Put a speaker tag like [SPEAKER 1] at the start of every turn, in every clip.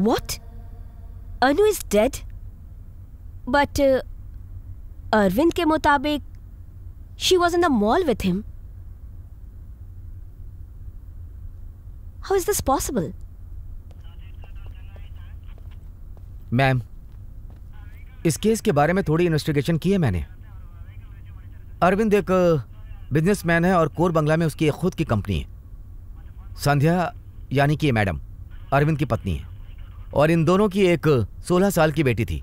[SPEAKER 1] What? Anu is dead? But Arvind के मुताबिक she was in the mall with him. How is this possible?
[SPEAKER 2] Ma'am, इस case के बारे में थोड़ी इन्वेस्टिगेशन की है मैंने। अरविंद एक बिजनेसमैन है और कोर बंगला में उसकी एक खुद की कंपनी है। संध्या यानी कि ये मैडम अरविंद की पत्नी है और इन दोनों की एक 16 साल की बेटी थी,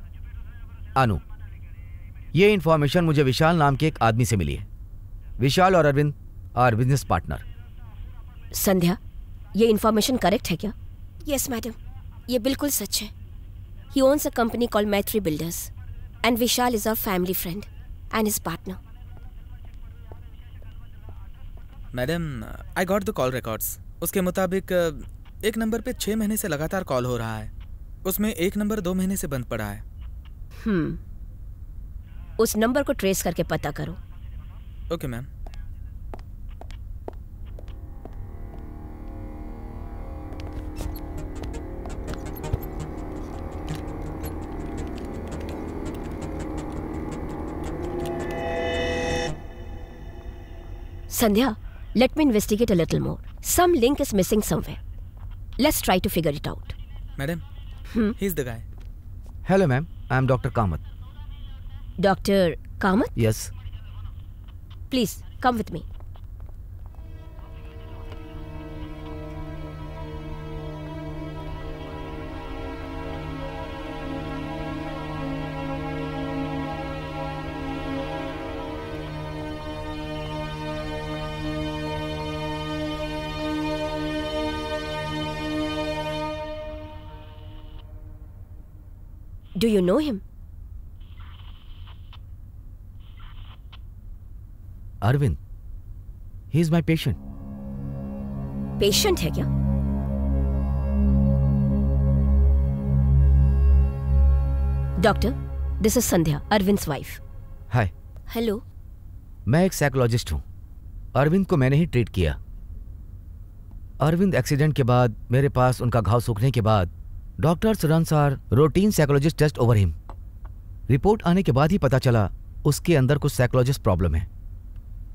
[SPEAKER 2] अनु। ये इन्फॉर्मेशन मुझे विशाल नाम के एक आदमी से मिली है। विशाल और अरविंद आर बिजनेस पार्टनर।
[SPEAKER 1] संध्या, ये इन्फॉर्मेशन करेक्ट है क्या? यस मैडम, ये बिल्कुल सच है। He owns a company called Maitri Builders and Vishal is our family friend and his partner.
[SPEAKER 3] Madam, I got the call records. उसके मुताबिक एक नंबर पे 6 महीने से लगातार कॉल हो रहा है। उसमें एक नंबर 2 महीने से बंद पड़ा है।
[SPEAKER 1] उस नंबर को ट्रेस करके पता करो।
[SPEAKER 3] Okay ma'am.
[SPEAKER 1] Sandhya, let me investigate a little more. Some link is missing somewhere. Let's try to figure it out.
[SPEAKER 3] Madam, he's the guy.
[SPEAKER 2] Hello ma'am, I am Dr. Kamath.
[SPEAKER 1] Dr. Kamath?
[SPEAKER 2] Yes.
[SPEAKER 1] Please, come with me. Do you know him?
[SPEAKER 2] Arvind. He is my patient.
[SPEAKER 1] Patient है क्या? Doctor, this is Sandhya, Arvind's wife.
[SPEAKER 2] Hi.
[SPEAKER 1] Hello.
[SPEAKER 2] मैं एक psychologist हूँ। अरविंद को मैंने ही treat किया। Arvind accident के बाद मेरे पास उनका घाव सूखने के बाद doctors runs are routine psychologist test over him. Report आने के बाद ही पता चला उसके अंदर कुछ साइकोलॉजिस्ट प्रॉब्लम है।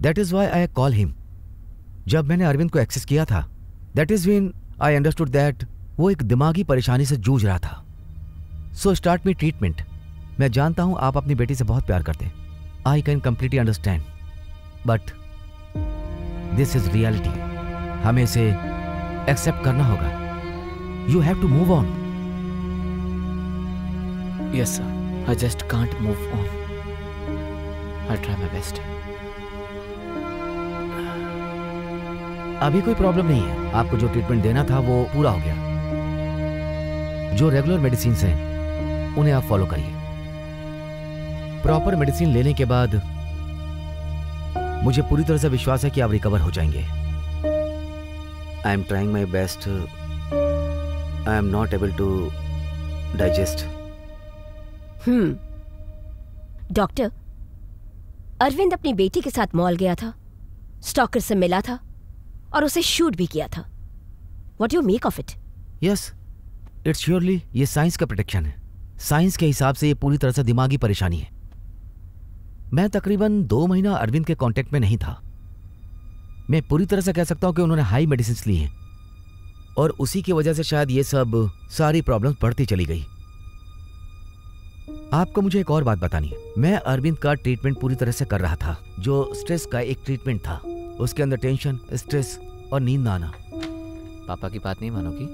[SPEAKER 2] That is why I call him. जब मैंने अरविंद को एक्सेस किया था, that is when I understood that वो एक दिमागी परेशानी से जूझ रहा था। So start me treatment. मैं जानता हूं आप अपनी बेटी से बहुत प्यार करते हैं। I can completely understand, but this is reality. हमें इसे एक्सेप्ट करना होगा। You have to move on.
[SPEAKER 4] Yes, sir. I just can't move on. I'll try my best.
[SPEAKER 2] अभी कोई प्रॉब्लम नहीं है। आपको जो ट्रीटमेंट देना था वो पूरा हो गया। जो रेगुलर मेडिसिन हैं उन्हें आप फॉलो करिए। प्रॉपर मेडिसिन लेने के बाद मुझे पूरी तरह से विश्वास है कि आप रिकवर हो जाएंगे। I am trying my best. I am not able to digest.
[SPEAKER 1] Doctor, Arvind अपनी बेटी के साथ मॉल गया था, स्टॉकर से मिला था और उसे शूट भी किया था। What you make of it?
[SPEAKER 2] Yes, it's surely ये साइंस का प्रोटेक्शन है। साइंस के हिसाब से ये पूरी तरह से दिमागी परेशानी है। मैं तकरीबन 2 महीना अरविंद के कांटेक्ट में नहीं था। मैं पूरी तरह से कह सकता हूं कि उन्होंने हाई मेडिसिन ली हैं और उसी की वजह से शायद ये सब सारी प्रॉब्लम्स बढ़ती चली गई। आपको मुझे एक और बात बतानी है। मैं अरविंद का ट्रीटमेंट पूरी तरह से कर रहा था। जो स्ट्रेस का एक ट्रीटमेंट था, उसके अंदर टेंशन, स्ट्रेस और नींद ना आना।
[SPEAKER 4] पापा की बात नहीं मानोगी?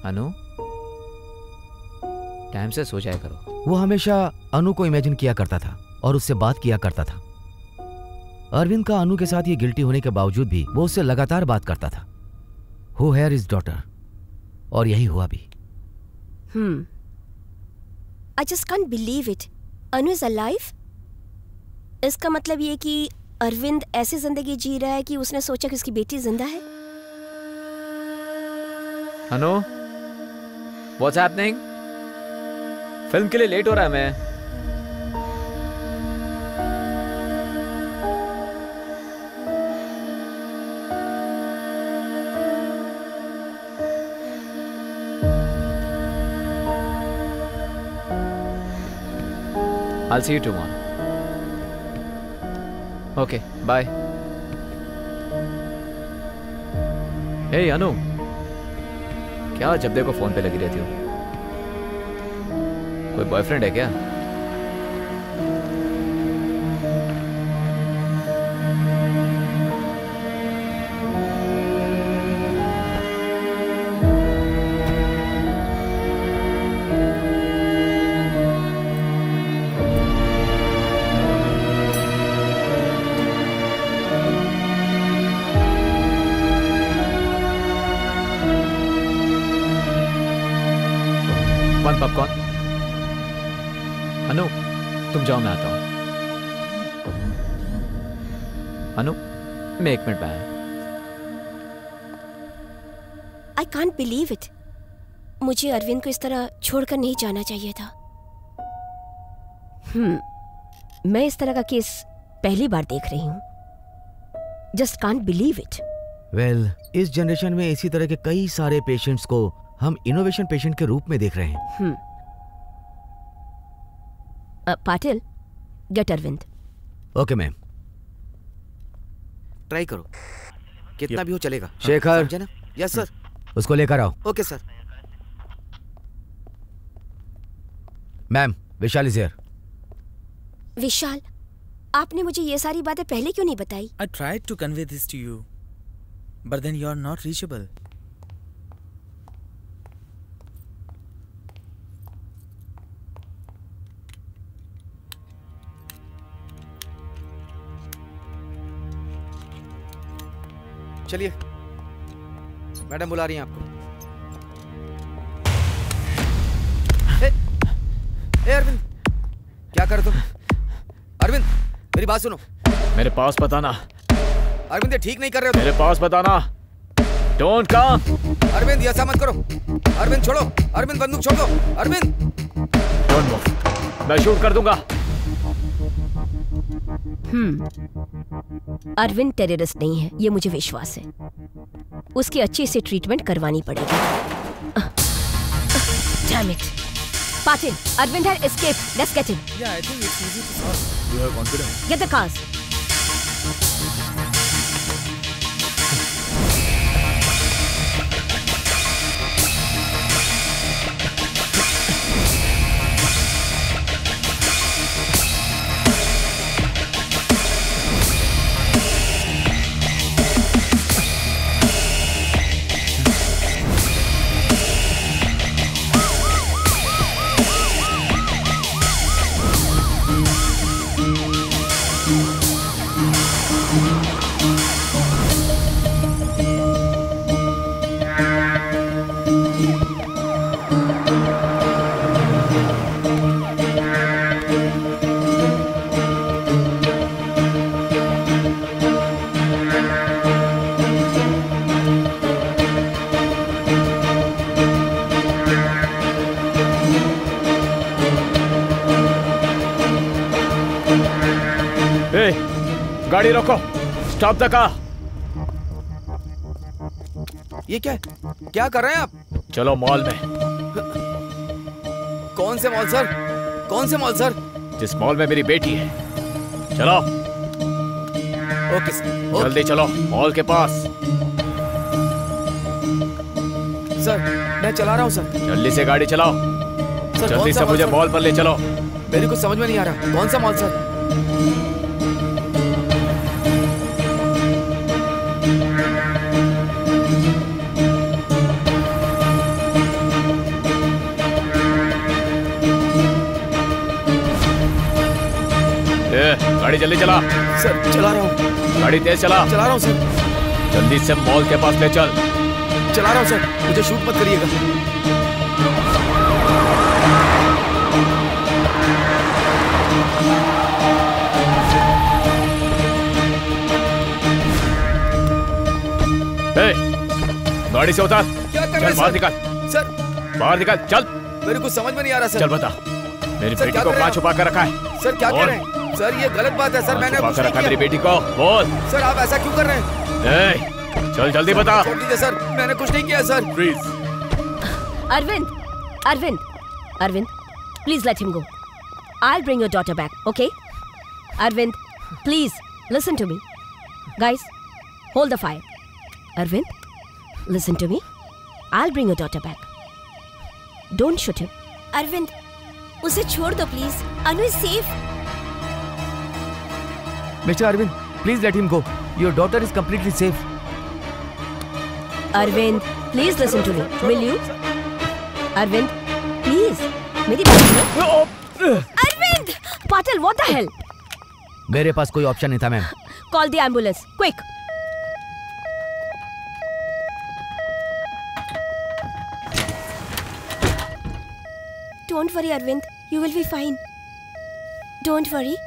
[SPEAKER 4] अनु, टाइम से सो जाया करो।
[SPEAKER 2] वो हमेशा अनु को इमेजिन किया करता था और उससे बात किया करता था। अरविंद का अनु के साथ ये गिल्टी होने के बावजूद भी वो उससे लगातार बात करता था। हु हेयर इज डॉटर, और यही हुआ भी।
[SPEAKER 1] I just can't believe it. Anu is alive? इसका मतलब ये कि अरविंद ऐसी जिंदगी जी रहा है कि उसने सोचा कि उसकी बेटी जिंदा है।
[SPEAKER 4] अनु, what's happening? फिल्म के लिए लेट हो रहा है मैं। I'll see you tomorrow. Okay, bye. Hey अनु, क्या जब देखो फोन पे लगी रहती हो? कोई बॉयफ्रेंड है क्या? पॉपकॉर्न। अनु तुम जाओ, मैं आता हूँ। अनु मैं 1 मिनट में आया।
[SPEAKER 1] I can't believe it. मुझे अरविंद को इस तरह छोड़कर नहीं जाना चाहिए था। मैं इस तरह का केस पहली बार देख रही हूँ। Just can't believe it.
[SPEAKER 2] Well, इस जनरेशन में इसी तरह के कई सारे पेशेंट्स को हम इनोवेशन पेशेंट के रूप में देख रहे हैं।
[SPEAKER 1] Patil, get Arvind.
[SPEAKER 2] Okay ma'am.
[SPEAKER 5] Try करो, कितना भी हो चलेगा।
[SPEAKER 2] शेखर।
[SPEAKER 5] समझे ना? Yes sir.
[SPEAKER 2] उसको लेकर आओ।
[SPEAKER 5] Okay sir.
[SPEAKER 2] Ma'am, Vishal is here.
[SPEAKER 1] Vishal, आपने मुझे ये सारी बातें पहले क्यों नहीं बताई?
[SPEAKER 3] I tried to convey this to you, but then you are not reachable.
[SPEAKER 5] चलिए, मैडम बुला रही हैं आपको। ए अरविंद, क्या कर तुम? अरविंद, मेरी बात सुनो।
[SPEAKER 4] मेरे पास बताना।
[SPEAKER 5] अरविंद, ये ठीक नहीं कर रहे हो तुम।
[SPEAKER 4] मेरे पास बताना। Don't come.
[SPEAKER 5] अरविंद, ऐसा मत करो। अरविंद छोड़ो। अरविंद, बंदूक छोड़ दो। अरविंद,
[SPEAKER 4] डोंट मूव, मैं शूट कर दूंगा।
[SPEAKER 1] अरविंद टेररिस्ट नहीं है, ये मुझे विश्वास है। उसकी अच्छी से ट्रीटमेंट करवानी पड़ेगी। Damn it. Patil, Arvind had escaped. Let's get him.
[SPEAKER 3] Yeah, I think it's easy to solve. You have confidence.
[SPEAKER 1] Get the cars.
[SPEAKER 4] गाड़ी रोको, स्टॉप द कार।
[SPEAKER 5] ये क्या है? क्या कर रहे हैं आप?
[SPEAKER 4] चलो मॉल में।
[SPEAKER 5] कौन से मॉल सर? कौन से मॉल सर?
[SPEAKER 4] जिस मॉल में मेरी बेटी है। चलो।
[SPEAKER 5] Okay sir.
[SPEAKER 4] जल्दी चलो मॉल के पास।
[SPEAKER 5] सर, मैं चला रहा हूँ सर।
[SPEAKER 4] जल्दी से गाड़ी चलाओ।
[SPEAKER 5] सर,
[SPEAKER 4] जल्दी से मुझे मॉल पर ले चलो।
[SPEAKER 5] मेरे को समझ में नहीं आ रहा, कौन सा मॉल सर?
[SPEAKER 4] गाड़ी जल्दी चला।
[SPEAKER 5] सर, चला रहा हूँ।
[SPEAKER 4] गाड़ी तेज चला।
[SPEAKER 5] चला रहा हूँ सर।
[SPEAKER 4] जल्दी से मॉल के पास ले चल।
[SPEAKER 5] चला रहा हूँ सर, मुझे शूट मत करिएगा।
[SPEAKER 4] गाड़ी से उतार।
[SPEAKER 5] क्या कर रहे हैं?
[SPEAKER 4] चल बाहर निकल।
[SPEAKER 5] सर,
[SPEAKER 4] बाहर निकल, चल।
[SPEAKER 5] मेरे को समझ में नहीं आ रहा सर।
[SPEAKER 4] चल बता, मेरी बेटी को कहाँ छुपा कर रखा है?
[SPEAKER 5] सर, क्या कर रहे हैं? सर, ये गलत बात है सर। मैंने
[SPEAKER 4] छुपा
[SPEAKER 5] कुछ
[SPEAKER 4] कर
[SPEAKER 5] नहीं
[SPEAKER 4] रखा
[SPEAKER 5] किया।
[SPEAKER 4] मेरी बेटी को, बोल।
[SPEAKER 5] सर, आप ऐसा क्यों कर रहे हैं?
[SPEAKER 4] चल जल्दी बता।
[SPEAKER 5] छोड़ दीजिए सर, मैंने कुछ नहीं किया sir.
[SPEAKER 4] Please.
[SPEAKER 1] Arvind, Arvind, Arvind, please let him go. I'll bring your daughter back, okay? Arvind, please, listen to me. Guys, hold the fire. Arvind, listen to me. I'll bring your daughter back. Don't shoot him.
[SPEAKER 6] Arvind, उसे छोड़ दो please. Anu is safe.
[SPEAKER 2] Mr. Arvind, please let him go. Your daughter is completely safe.
[SPEAKER 1] Arvind, please listen to me. Will you? Arvind, please. मेरी बात सुनो.
[SPEAKER 6] Arvind!
[SPEAKER 1] Patil, what the hell?
[SPEAKER 2] मेरे पास कोई option नहीं था ma'am.
[SPEAKER 1] Call the ambulance, quick.
[SPEAKER 6] Don't worry, Arvind. You will be fine. Don't worry.